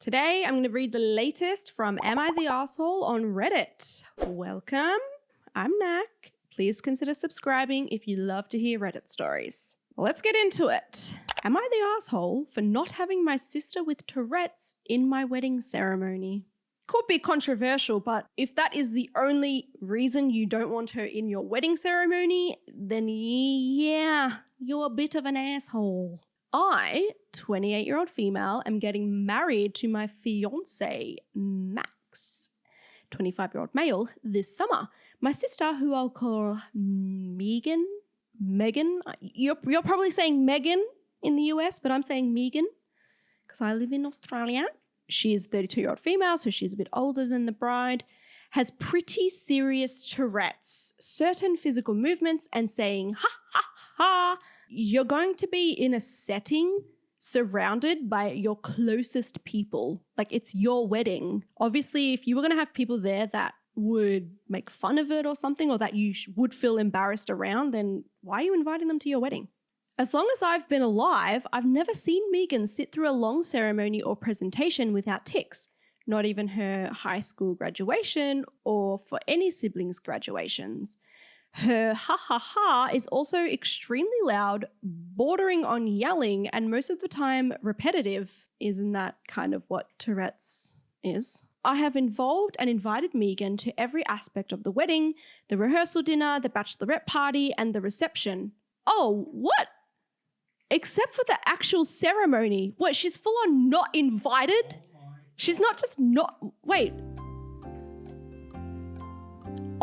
Today, I'm going to read the latest from Am I the Arsehole on Reddit. Welcome. I'm Nak. Please consider subscribing if you love to hear Reddit stories. Let's get into it. Am I the arsehole for not having my sister with Tourette's in my wedding ceremony? Could be controversial, but if that is the only reason you don't want her in your wedding ceremony, then yeah, you're a bit of an asshole. I, 28-year-old female, am getting married to my fiancé, Max, 25-year-old male, this summer. My sister, who I'll call Megan, you're probably saying Megan in the US, but I'm saying Megan because I live in Australia. She is a 32-year-old female, so she's a bit older than the bride, has pretty serious Tourette's, certain physical movements, and saying, ha, ha, ha. You're going to be in a setting surrounded by your closest people. Like, it's your wedding. Obviously, if you were going to have people there that would make fun of it or something, or that you would feel embarrassed around, then why are you inviting them to your wedding? As long as I've been alive, I've never seen Megan sit through a long ceremony or presentation without tics, not even her high school graduation or for any siblings' graduations. Her ha ha ha is also extremely loud, bordering on yelling, and most of the time repetitive. Isn't that kind of what Tourette's is? I have involved and invited Megan to every aspect of the wedding, the rehearsal dinner, the bachelorette party, and the reception. Oh, what? Except for the actual ceremony. What, she's full on not invited? She's not just not, wait.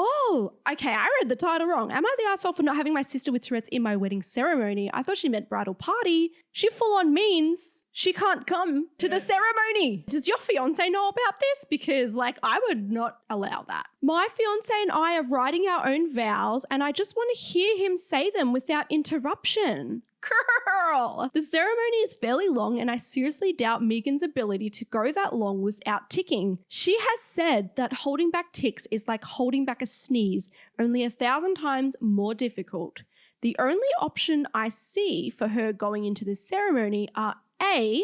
Oh, okay, I read the title wrong. Am I the arsehole for not having my sister with Tourette's in my wedding ceremony? I thought she meant bridal party. She full on means she can't come to the ceremony. Does your fiance know about this? Because I would not allow that. My fiance and I are writing our own vows and I just want to hear him say them without interruption. Girl! The ceremony is fairly long and I seriously doubt Megan's ability to go that long without ticking. She has said that holding back tics is like holding back a sneeze, only 1,000 times more difficult. The only option I see for her going into this ceremony are A,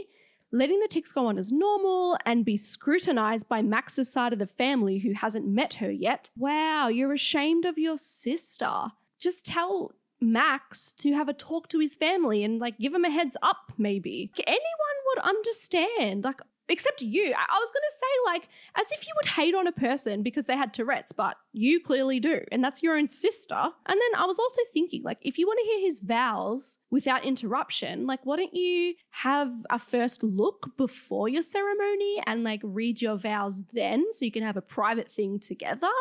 letting the tics go on as normal and be scrutinized by Max's side of the family who hasn't met her yet. Wow, you're ashamed of your sister. Just tell Max to have a talk to his family and give him a heads up maybe. Anyone would understand, except you. I was going to say as if you would hate on a person because they had Tourette's, but you clearly do, and that's your own sister. And then I was also thinking if you want to hear his vows without interruption, why don't you have a first look before your ceremony and read your vows then so you can have a private thing together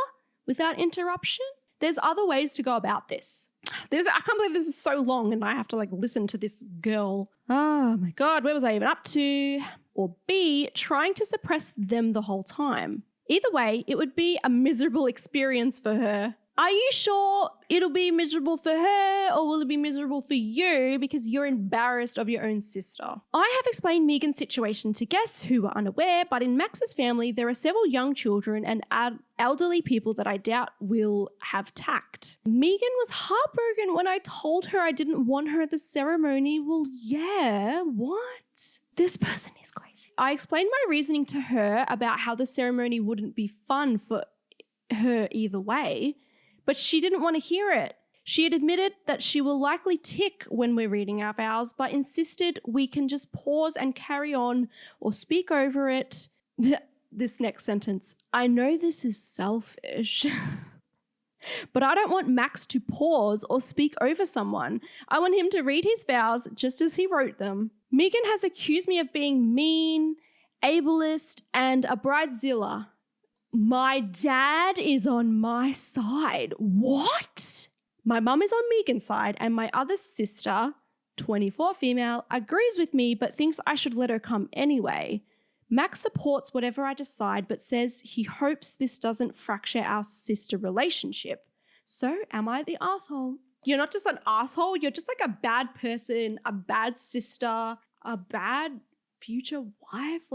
without interruption? There's other ways to go about this. I can't believe this is so long and I have to listen to this girl. Oh my God, where was I even up to? Or B, trying to suppress them the whole time. Either way, it would be a miserable experience for her. Are you sure it'll be miserable for her or will it be miserable for you because you're embarrassed of your own sister? I have explained Megan's situation to guests who were unaware, but in Max's family, there are several young children and elderly people that I doubt will have tact. Megan was heartbroken when I told her I didn't want her at the ceremony. Well, yeah, what? This person is crazy. I explained my reasoning to her about how the ceremony wouldn't be fun for her either way, but she didn't want to hear it. She had admitted that she will likely tic when we're reading our vows, but insisted we can just pause and carry on or speak over it. This next sentence. I know this is selfish, but I don't want Max to pause or speak over someone. I want him to read his vows just as he wrote them. Megan has accused me of being mean, ableist, and a bridezilla. My dad is on my side. What? My mum is on Megan's side and my other sister, 24 female, agrees with me but thinks I should let her come anyway. Max supports whatever I decide but says he hopes this doesn't fracture our sister relationship. So am I the arsehole? You're not just an arsehole, you're just a bad person, a bad sister, a bad future wife.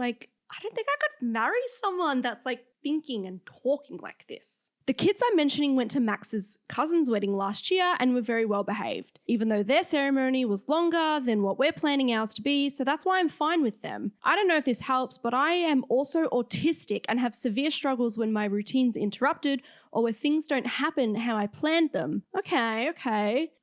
I don't think I could marry someone that's like thinking and talking like this. The kids I'm mentioning went to Max's cousin's wedding last year and were very well behaved, even though their ceremony was longer than what we're planning ours to be, so that's why I'm fine with them. I don't know if this helps, but I am also autistic and have severe struggles when my routine's interrupted or where things don't happen how I planned them. Okay.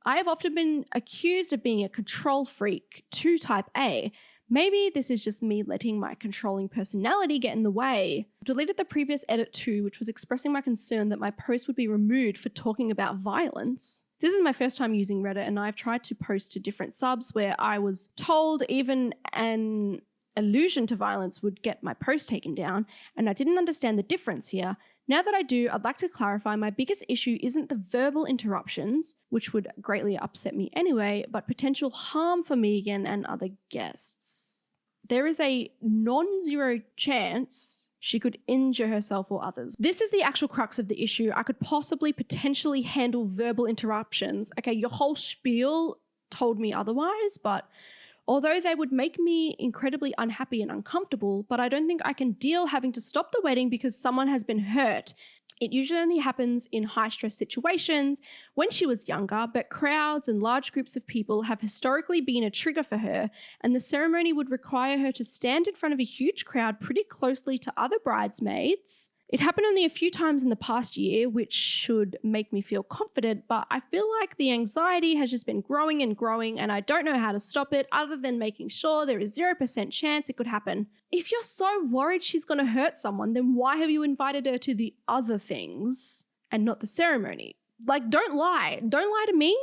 I have often been accused of being a control freak, 2 type A. Maybe this is just me letting my controlling personality get in the way. I deleted the previous edit too, which was expressing my concern that my post would be removed for talking about violence. This is my first time using Reddit, and I've tried to post to different subs where I was told even an allusion to violence would get my post taken down, and I didn't understand the difference here. Now that I do, I'd like to clarify my biggest issue isn't the verbal interruptions, which would greatly upset me anyway, but potential harm for Megan and other guests. There is a non-zero chance she could injure herself or others. This is the actual crux of the issue. I could possibly potentially handle verbal interruptions. Okay, your whole spiel told me otherwise, but although they would make me incredibly unhappy and uncomfortable, but I don't think I can deal having to stop the wedding because someone has been hurt. It usually only happens in high-stress situations when she was younger, but crowds and large groups of people have historically been a trigger for her, and the ceremony would require her to stand in front of a huge crowd pretty closely to other bridesmaids. It happened only a few times in the past year, which should make me feel confident, but I feel like the anxiety has just been growing and growing, and I don't know how to stop it other than making sure there is 0% chance it could happen. If you're so worried she's going to hurt someone, then why have you invited her to the other things and not the ceremony? Like, don't lie. Don't lie to me.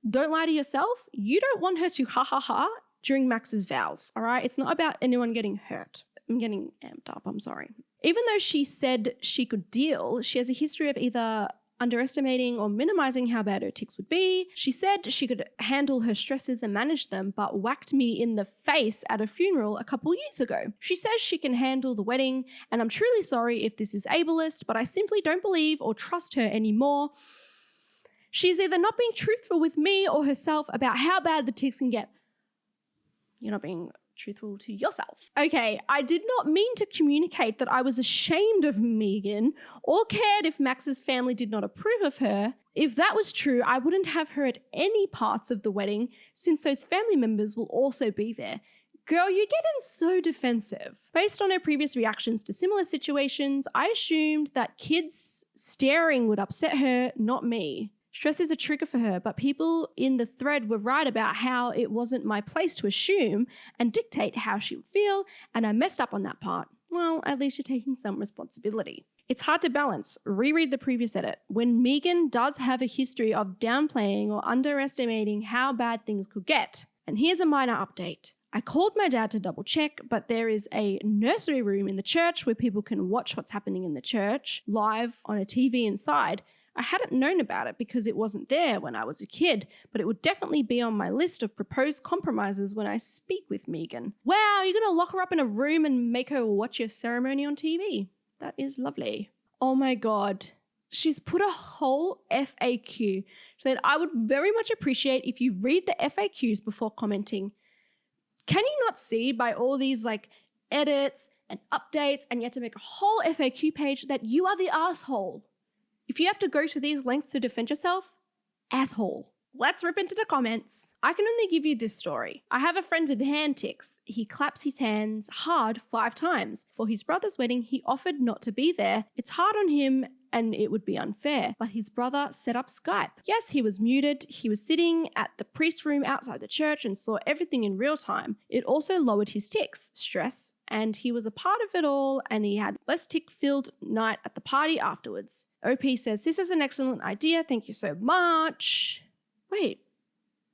Don't lie to yourself. You don't want her to ha during Max's vows, all right? It's not about anyone getting hurt. I'm getting amped up, I'm sorry. Even though she said she could deal, she has a history of either underestimating or minimizing how bad her tics would be. She said she could handle her stresses and manage them, but whacked me in the face at a funeral a couple years ago. She says she can handle the wedding, and I'm truly sorry if this is ableist, but I simply don't believe or trust her anymore. She's either not being truthful with me or herself about how bad the tics can get. You're not being truthful to yourself. Okay, I did not mean to communicate that I was ashamed of Megan or cared if Max's family did not approve of her. If that was true, I wouldn't have her at any parts of the wedding since those family members will also be there. Girl, you're getting so defensive. Based on her previous reactions to similar situations, I assumed that kids staring would upset her, not me. Stress is a trigger for her, but people in the thread were right about how it wasn't my place to assume and dictate how she would feel, and I messed up on that part. Well, at least you're taking some responsibility. It's hard to balance. Reread the previous edit. When Megan does have a history of downplaying or underestimating how bad things could get. And here's a minor update. I called my dad to double check, but there is a nursery room in the church where people can watch what's happening in the church live on a TV inside. I hadn't known about it because it wasn't there when I was a kid, but it would definitely be on my list of proposed compromises when I speak with Megan. Wow, you're going to lock her up in a room and make her watch your ceremony on TV? That is lovely. Oh my God. She's put a whole FAQ. She said, I would very much appreciate if you read the FAQs before commenting. Can you not see by all these edits and updates and you have to make a whole FAQ page that you are the asshole? If you have to go to these lengths to defend yourself, asshole. Let's rip into the comments. I can only give you this story. I have a friend with hand tics. He claps his hands hard 5 times. For his brother's wedding, he offered not to be there. It's hard on him and it would be unfair, but his brother set up Skype. Yes, he was muted. He was sitting at the priest room outside the church and saw everything in real time. It also lowered his tics, stress, and he was a part of it all, and he had less tic-filled night at the party afterwards. OP says, this is an excellent idea. Thank you so much. Wait,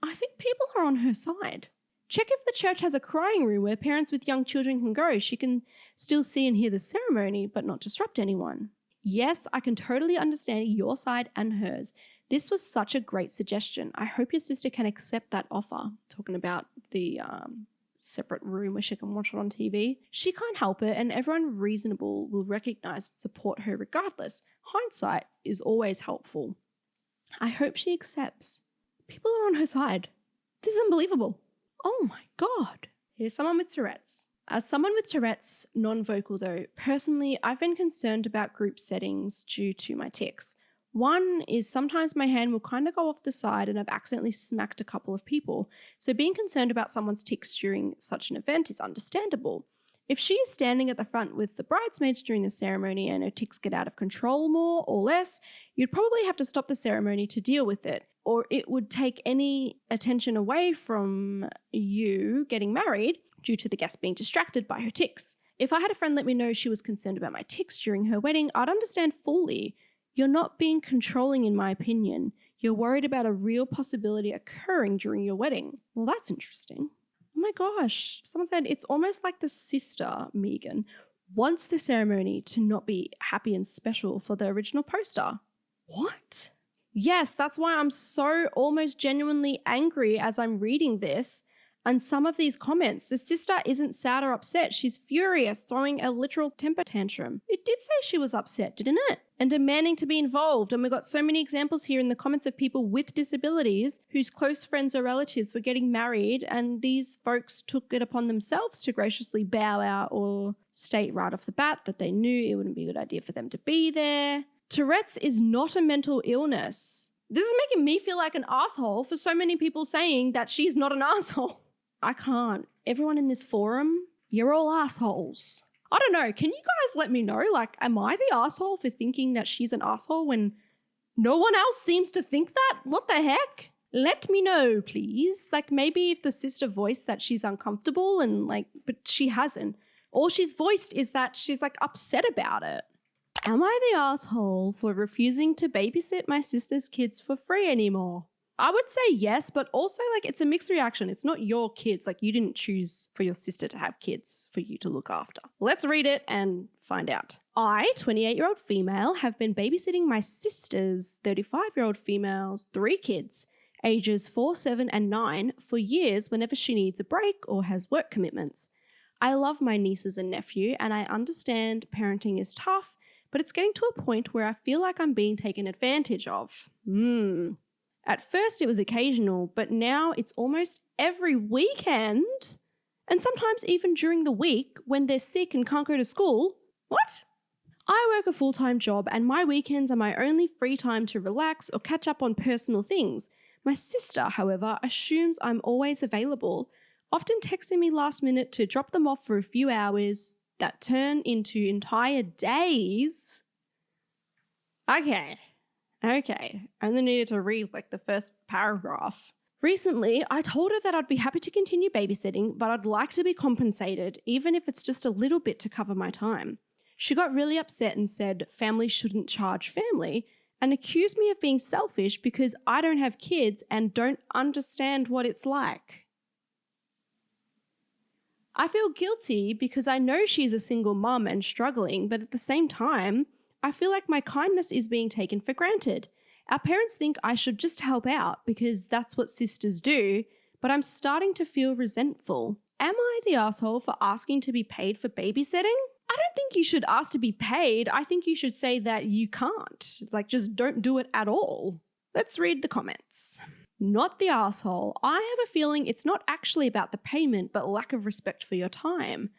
I think people are on her side. Check if the church has a crying room where parents with young children can go. She can still see and hear the ceremony, but not disrupt anyone. Yes, I can totally understand your side and hers. This was such a great suggestion. I hope your sister can accept that offer. Talking about the separate room where she can watch it on TV. She can't help it, and everyone reasonable will recognize and support her regardless. Hindsight is always helpful. I hope she accepts. People are on her side. This is unbelievable. Oh my God. Here's someone with Tourette's. As someone with Tourette's, non-vocal though, personally, I've been concerned about group settings due to my tics. One is sometimes my hand will kind of go off the side and I've accidentally smacked a couple of people. So being concerned about someone's tics during such an event is understandable. If she is standing at the front with the bridesmaids during the ceremony and her tics get out of control more or less, you'd probably have to stop the ceremony to deal with it, or it would take any attention away from you getting married due to the guest being distracted by her tics. If I had a friend let me know she was concerned about my tics during her wedding, I'd understand fully. You're not being controlling, in my opinion. You're worried about a real possibility occurring during your wedding. Well, that's interesting. Oh my gosh. Someone said it's almost like the sister, Megan, wants the ceremony to not be happy and special for the original poster. What? Yes, that's why I'm so almost genuinely angry as I'm reading this. And some of these comments, the sister isn't sad or upset. She's furious, throwing a literal temper tantrum. It did say she was upset, didn't it? And demanding to be involved. And we got so many examples here in the comments of people with disabilities whose close friends or relatives were getting married, and these folks took it upon themselves to graciously bow out or state right off the bat that they knew it wouldn't be a good idea for them to be there. Tourette's is not a mental illness. This is making me feel like an asshole for so many people saying that she's not an asshole. I can't. Everyone in this forum, you're all assholes. I don't know. Can you guys let me know? Like, am I the asshole for thinking that she's an asshole when no one else seems to think that? What the heck? Let me know, please. Like, maybe if the sister voiced that she's uncomfortable and like, but she hasn't. All she's voiced is that she's like upset about it. Am I the asshole for refusing to babysit my sister's kids for free anymore? I would say yes, but also like it's a mixed reaction. It's not your kids. Like you didn't choose for your sister to have kids for you to look after. Let's read it and find out. I, 28-year-old female, have been babysitting my sister's 35-year-old female's 3 kids, ages 4, 7, and 9, for years whenever she needs a break or has work commitments. I love my nieces and nephew, and I understand parenting is tough, but it's getting to a point where I feel like I'm being taken advantage of. At first it was occasional, but now it's almost every weekend, and sometimes even during the week when they're sick and can't go to school. What? I work a full-time job and my weekends are my only free time to relax or catch up on personal things. My sister, however, assumes I'm always available, often texting me last minute to drop them off for a few hours that turn into entire days. Okay. I only needed to read like the first paragraph. Recently, I told her that I'd be happy to continue babysitting, but I'd like to be compensated, even if it's just a little bit to cover my time. She got really upset and said family shouldn't charge family, and accused me of being selfish because I don't have kids and don't understand what it's like. I feel guilty because I know she's a single mum and struggling, but at the same time, I feel like my kindness is being taken for granted. Our parents think I should just help out because that's what sisters do, but I'm starting to feel resentful. Am I the asshole for asking to be paid for babysitting? I don't think you should ask to be paid. I think you should say that you can't. Like, just don't do it at all. Let's read the comments. Not the asshole. I have a feeling it's not actually about the payment, but lack of respect for your time.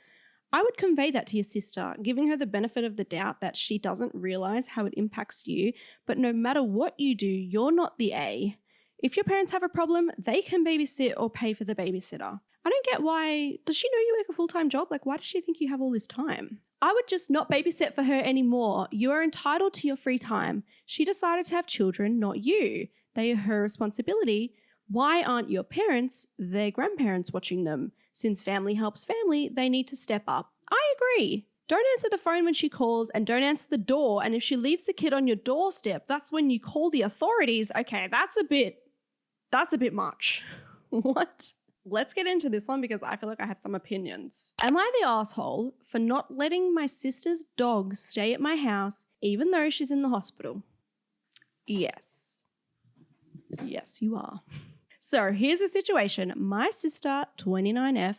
I would convey that to your sister, giving her the benefit of the doubt that she doesn't realize how it impacts you, but no matter what you do, you're not the A. If your parents have a problem, they can babysit or pay for the babysitter. I don't get why. Does she know you work a full-time job? Like, why does she think you have all this time? I would just not babysit for her anymore. You are entitled to your free time. She decided to have children, not you. They are her responsibility. Why aren't your parents, their grandparents, watching them? Since family helps family, they need to step up. I agree. Don't answer the phone when she calls and don't answer the door. And if she leaves the kid on your doorstep, that's when you call the authorities. Okay, that's a bit much. What? Let's get into this one because I feel like I have some opinions. Am I the asshole for not letting my sister's dog stay at my house even though she's in the hospital? Yes. Yes, you are. So here's the situation. My sister, 29F,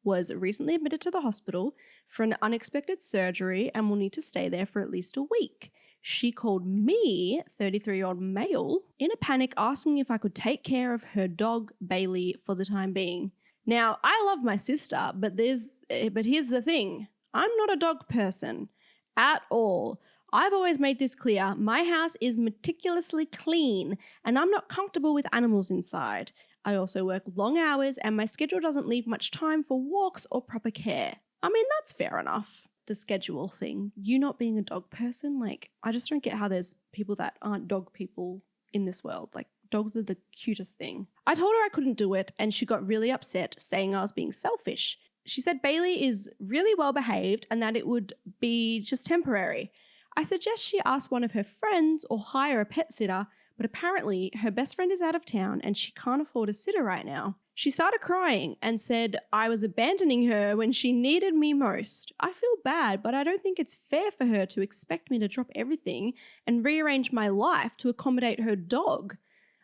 was recently admitted to the hospital for an unexpected surgery and will need to stay there for at least a week. She called me, 33-year-old male, in a panic asking if I could take care of her dog, Bailey, for the time being. Now, I love my sister, but here's the thing. I'm not a dog person at all. I've always made this clear. My house is meticulously clean and I'm not comfortable with animals inside. I also work long hours and my schedule doesn't leave much time for walks or proper care. I mean, that's fair enough. The schedule thing. You not being a dog person, like, I just don't get how there's people that aren't dog people in this world. Like, dogs are the cutest thing. I told her I couldn't do it and she got really upset, saying I was being selfish. She said Bailey is really well behaved and that it would be just temporary. I suggest she ask one of her friends or hire a pet sitter, but apparently her best friend is out of town and she can't afford a sitter right now. She started crying and said I was abandoning her when she needed me most. I feel bad, but I don't think it's fair for her to expect me to drop everything and rearrange my life to accommodate her dog.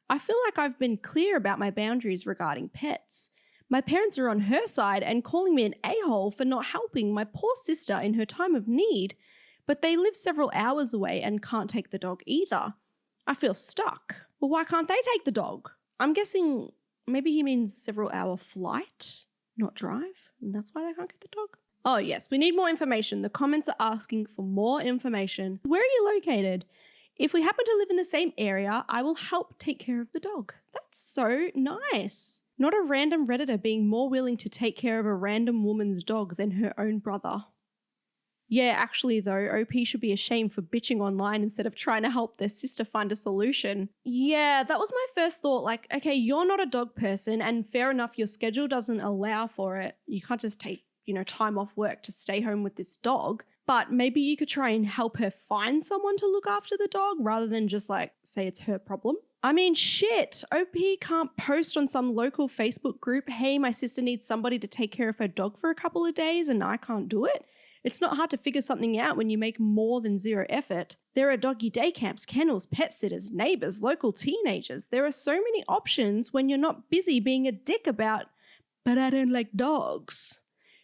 I feel like I've been clear about my boundaries regarding pets. My parents are on her side and calling me an a-hole for not helping my poor sister in her time of need, but they live several hours away and can't take the dog either. I feel stuck. Well, why can't they take the dog? I'm guessing maybe he means several hour flight, not drive, and that's why they can't get the dog. Oh yes, we need more information. The comments are asking for more information. Where are you located? If we happen to live in the same area, I will help take care of the dog. That's so nice. Not a random Redditor being more willing to take care of a random woman's dog than her own brother. Yeah, actually though, OP should be ashamed for bitching online instead of trying to help their sister find a solution. Yeah, that was my first thought. Like, okay, you're not a dog person and fair enough, your schedule doesn't allow for it. You can't just take, time off work to stay home with this dog. But maybe you could try and help her find someone to look after the dog rather than just say it's her problem. I mean, shit, OP can't post on some local Facebook group, hey, my sister needs somebody to take care of her dog for a couple of days and I can't do it. It's not hard to figure something out when you make more than zero effort. There are doggy day camps, kennels, pet sitters, neighbors, local teenagers. There are so many options when you're not busy being a dick about, but I don't like dogs.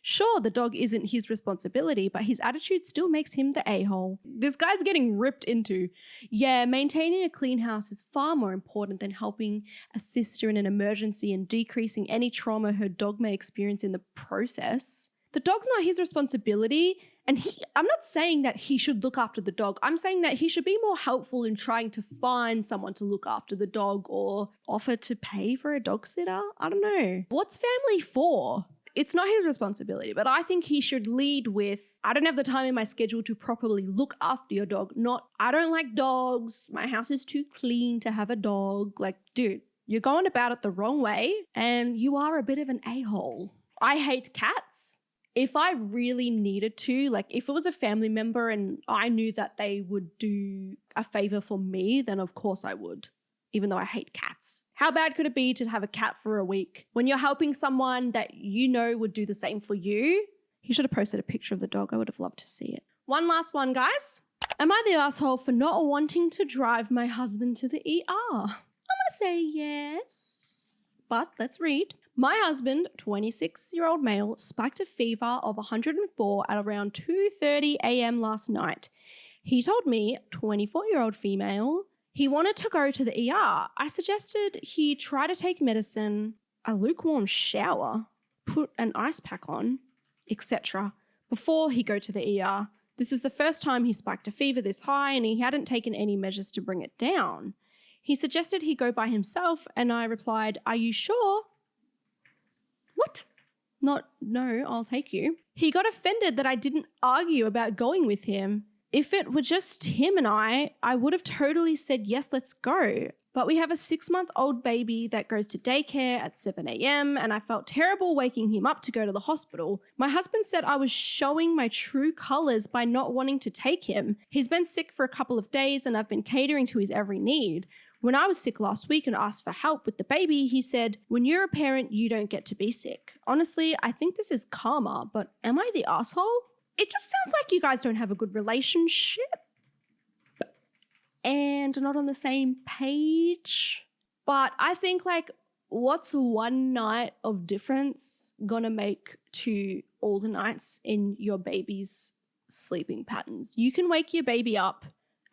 Sure, the dog isn't his responsibility, but his attitude still makes him the a-hole. This guy's getting ripped into. Yeah, maintaining a clean house is far more important than helping a sister in an emergency and decreasing any trauma her dog may experience in the process. The dog's not his responsibility, and I'm not saying that he should look after the dog. I'm saying that he should be more helpful in trying to find someone to look after the dog or offer to pay for a dog sitter. I don't know. What's family for? It's not his responsibility, but I think he should lead with, I don't have the time in my schedule to properly look after your dog, not, I don't like dogs, my house is too clean to have a dog. Like, dude, you're going about it the wrong way and you are a bit of an a-hole. I hate cats. If I really needed to, if it was a family member and I knew that they would do a favor for me, then of course I would, even though I hate cats. How bad could it be to have a cat for a week? When you're helping someone that would do the same for you, he should have posted a picture of the dog. I would have loved to see it. One last one, guys. Am I the asshole for not wanting to drive my husband to the ER? I'm going to say yes, but let's read. My husband, 26-year-old male, spiked a fever of 104 at around 2:30 a.m. last night. He told me, 24-year-old female, he wanted to go to the ER. I suggested he try to take medicine, a lukewarm shower, put an ice pack on, etc. before he go to the ER. This is the first time he spiked a fever this high and he hadn't taken any measures to bring it down. He suggested he go by himself and I replied, are you sure? What? Not, no, I'll take you. He got offended that I didn't argue about going with him. If it were just him and I would have totally said, yes, let's go. But we have a 6-month-old baby that goes to daycare at 7 a.m. and I felt terrible waking him up to go to the hospital. My husband said I was showing my true colors by not wanting to take him. He's been sick for a couple of days and I've been catering to his every need. When I was sick last week and asked for help with the baby, he said, when you're a parent, you don't get to be sick. Honestly, I think this is karma, but am I the asshole? It just sounds like you guys don't have a good relationship and not on the same page. But I think what's one night of difference gonna make to all the nights in your baby's sleeping patterns? You can wake your baby up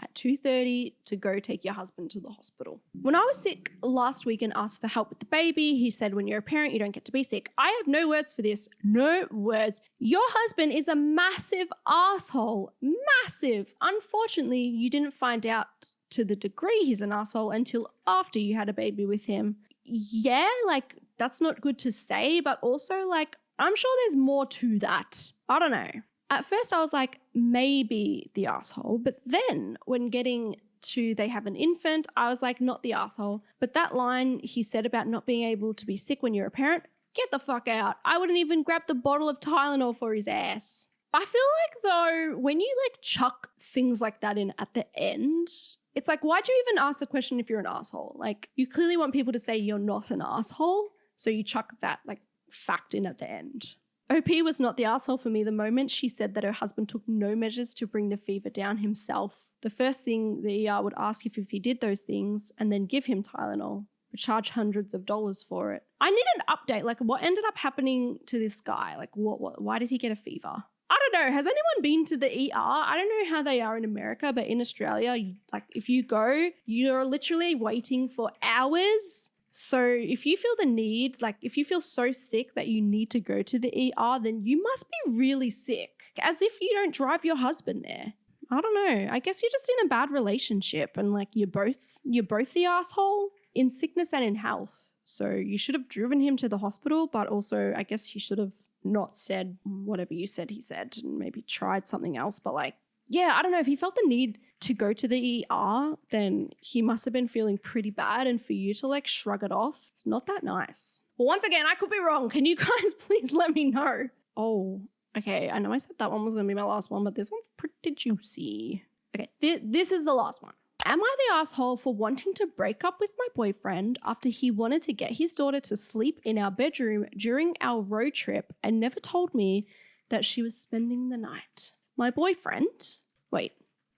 at 2:30 to go take your husband to the hospital. When I was sick last week and asked for help with the baby, he said, when you're a parent, you don't get to be sick. I have no words for this. No words. Your husband is a massive asshole. Massive. Unfortunately, you didn't find out to the degree he's an asshole until after you had a baby with him. Yeah, like, that's not good to say, but also, like, I'm sure there's more to that. I don't know. At first I was like, maybe the asshole. But then when getting to they have an infant, I was like, not the asshole. But that line he said about not being able to be sick when you're a parent, get the fuck out. I wouldn't even grab the bottle of Tylenol for his ass. I feel like, though, when you like chuck things like that in at the end, it's like, why'd you even ask the question if you're an asshole? Like, you clearly want people to say you're not an asshole. So you chuck that like fact in at the end. OP was not the asshole for me the moment she said that her husband took no measures to bring the fever down himself. The first thing the ER would ask if he did those things and then give him Tylenol, but charge hundreds of dollars for it. I need an update. Like, what ended up happening to this guy? Like, why did he get a fever? I don't know. Has anyone been to the ER? I don't know how they are in America, but in Australia, like, if you go, you're literally waiting for hours. So if you feel the need, like if you feel so sick that you need to go to the ER, then you must be really sick, as if you don't drive your husband there. I don't know. I guess you're just in a bad relationship and like you're both the asshole in sickness and in health. So you should have driven him to the hospital, but also I guess he should have not said whatever you said he said and maybe tried something else. But like, yeah, I don't know. If he felt the need to go to the ER, then he must have been feeling pretty bad. And for you to like shrug it off, it's not that nice. But once again, I could be wrong. Can you guys please let me know? Oh, okay. I know I said that one was going to be my last one, but this one's pretty juicy. Okay, this is the last one. Am I the asshole for wanting to break up with my boyfriend after he wanted to get his daughter to sleep in our bedroom during our road trip and never told me that she was spending the night? My boyfriend,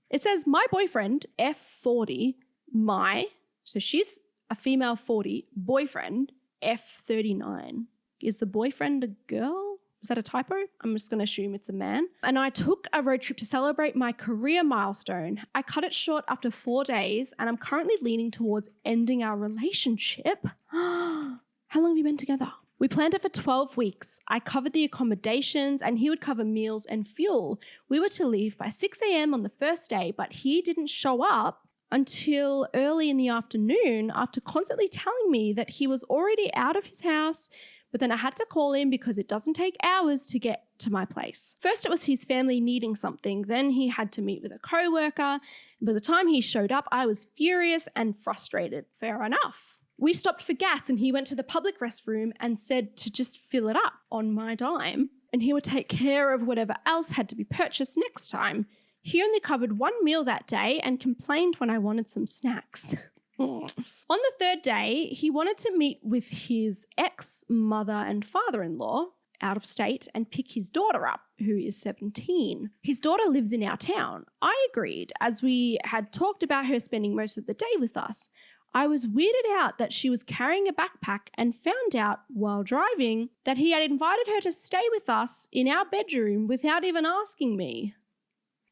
it says my boyfriend, F40, so she's a female 40, boyfriend, F39. Is the boyfriend a girl? Is that a typo? I'm just going to assume it's a man. And I took a road trip to celebrate my career milestone. I cut it short after 4 days and I'm currently leaning towards ending our relationship. How long have you been together? We planned it for 12 weeks. I covered the accommodations and he would cover meals and fuel. We were to leave by 6 a.m. on the first day, but he didn't show up until early in the afternoon after constantly telling me that he was already out of his house, but then I had to call him because it doesn't take hours to get to my place. First, it was his family needing something. Then he had to meet with a coworker. By the time he showed up, I was furious and frustrated. Fair enough. We stopped for gas and he went to the public restroom and said to just fill it up on my dime and he would take care of whatever else had to be purchased next time. He only covered one meal that day and complained when I wanted some snacks. On the third day, he wanted to meet with his ex-mother and father-in-law out of state and pick his daughter up, who is 17. His daughter lives in our town. I agreed, as we had talked about her spending most of the day with us. I was weirded out that she was carrying a backpack and found out while driving that he had invited her to stay with us in our bedroom without even asking me.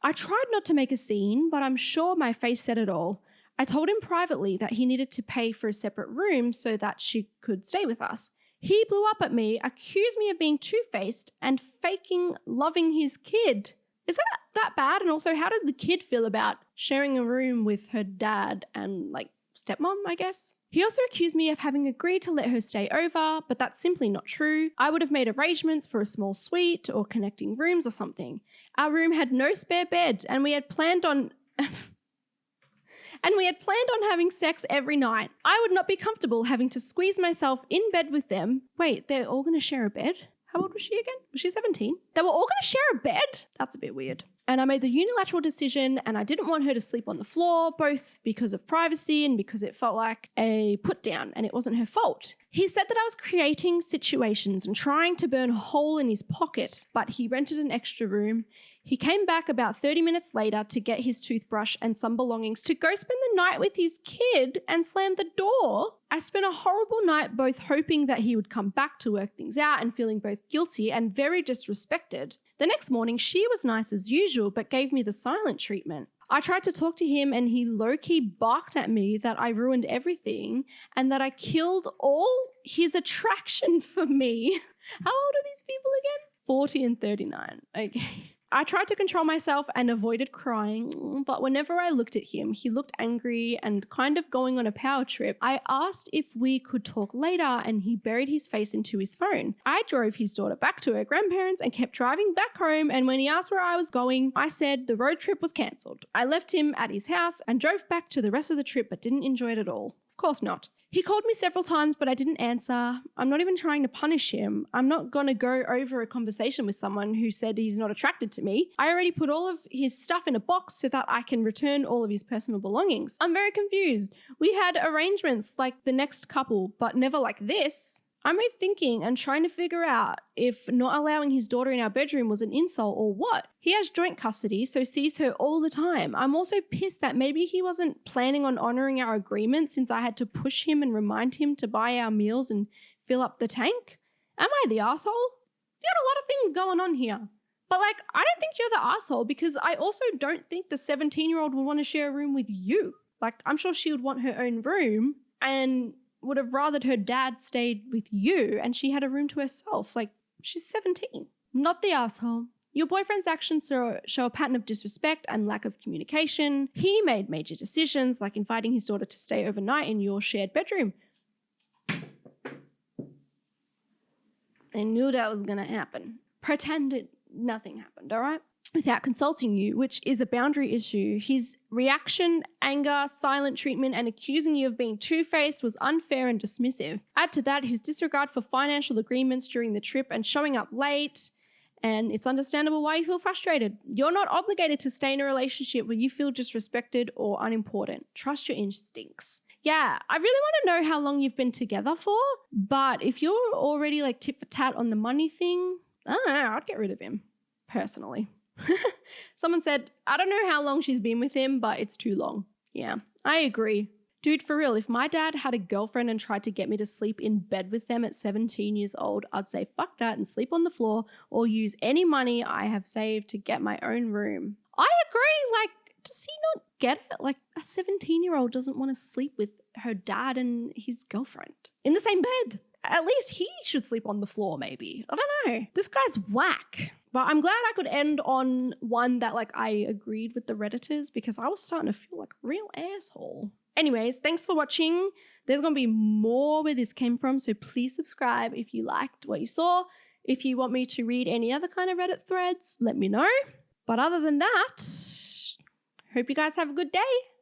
I tried not to make a scene, but I'm sure my face said it all. I told him privately that he needed to pay for a separate room so that she could stay with us. He blew up at me, accused me of being two-faced and faking loving his kid. Is that bad? And also, how did the kid feel about sharing a room with her dad and stepmom, I guess? He also accused me of having agreed to let her stay over, but that's simply not true. I would have made arrangements for a small suite or connecting rooms or something. Our room had no spare bed and we had planned on having sex every night. I would not be comfortable having to squeeze myself in bed with them. Wait, they're all going to share a bed? How old was she again? Was she 17? They were all going to share a bed? That's a bit weird. And I made the unilateral decision and I didn't want her to sleep on the floor, both because of privacy and because it felt like a put down and it wasn't her fault. He said that I was creating situations and trying to burn a hole in his pocket, but he rented an extra room. He came back about 30 minutes later to get his toothbrush and some belongings to go spend the night with his kid and slam the door. I spent a horrible night both hoping that he would come back to work things out and feeling both guilty and very disrespected. The next morning, she was nice as usual, but gave me the silent treatment. I tried to talk to him and he low-key barked at me that I ruined everything and that I killed all his attraction for me. How old are these people again? 40 and 39. Okay. I tried to control myself and avoided crying, but whenever I looked at him, he looked angry and kind of going on a power trip. I asked if we could talk later and he buried his face into his phone. I drove his daughter back to her grandparents and kept driving back home, and when he asked where I was going, I said the road trip was cancelled. I left him at his house and drove back to the rest of the trip but didn't enjoy it at all. Of course not. He called me several times, but I didn't answer. I'm not even trying to punish him. I'm not going to go over a conversation with someone who said he's not attracted to me. I already put all of his stuff in a box so that I can return all of his personal belongings. I'm very confused. We had arrangements like the next couple, but never like this. I'm rethinking and trying to figure out if not allowing his daughter in our bedroom was an insult or what. He has joint custody, so sees her all the time. I'm also pissed that maybe he wasn't planning on honoring our agreement since I had to push him and remind him to buy our meals and fill up the tank. Am I the asshole? You got a lot of things going on here. But I don't think you're the asshole because I also don't think the 17-year-old would want to share a room with you. I'm sure she would want her own room and would have rathered her dad stayed with you and she had a room to herself. She's 17. Not the asshole. Your boyfriend's actions show a pattern of disrespect and lack of communication. He made major decisions like inviting his daughter to stay overnight in your shared bedroom. I knew that was going to happen. Pretended nothing happened, all right? Without consulting you, which is a boundary issue. His reaction, anger, silent treatment, and accusing you of being two-faced was unfair and dismissive. Add to that his disregard for financial agreements during the trip and showing up late, and it's understandable why you feel frustrated. You're not obligated to stay in a relationship where you feel disrespected or unimportant. Trust your instincts. Yeah, I really want to know how long you've been together for, but if you're already tit for tat on the money thing, I don't know, I'd get rid of him, personally. Someone said, I don't know how long she's been with him, but it's too long. Yeah, I agree. Dude, for real, if my dad had a girlfriend and tried to get me to sleep in bed with them at 17 years old, I'd say fuck that and sleep on the floor or use any money I have saved to get my own room. I agree. Does he not get it? A 17-year-old doesn't want to sleep with her dad and his girlfriend in the same bed. At least he should sleep on the floor, maybe. I don't know. This guy's whack. But I'm glad I could end on one that I agreed with the Redditors because I was starting to feel like a real asshole. Anyways, thanks for watching. There's going to be more where this came from, so please subscribe if you liked what you saw. If you want me to read any other kind of Reddit threads, let me know. But other than that, hope you guys have a good day.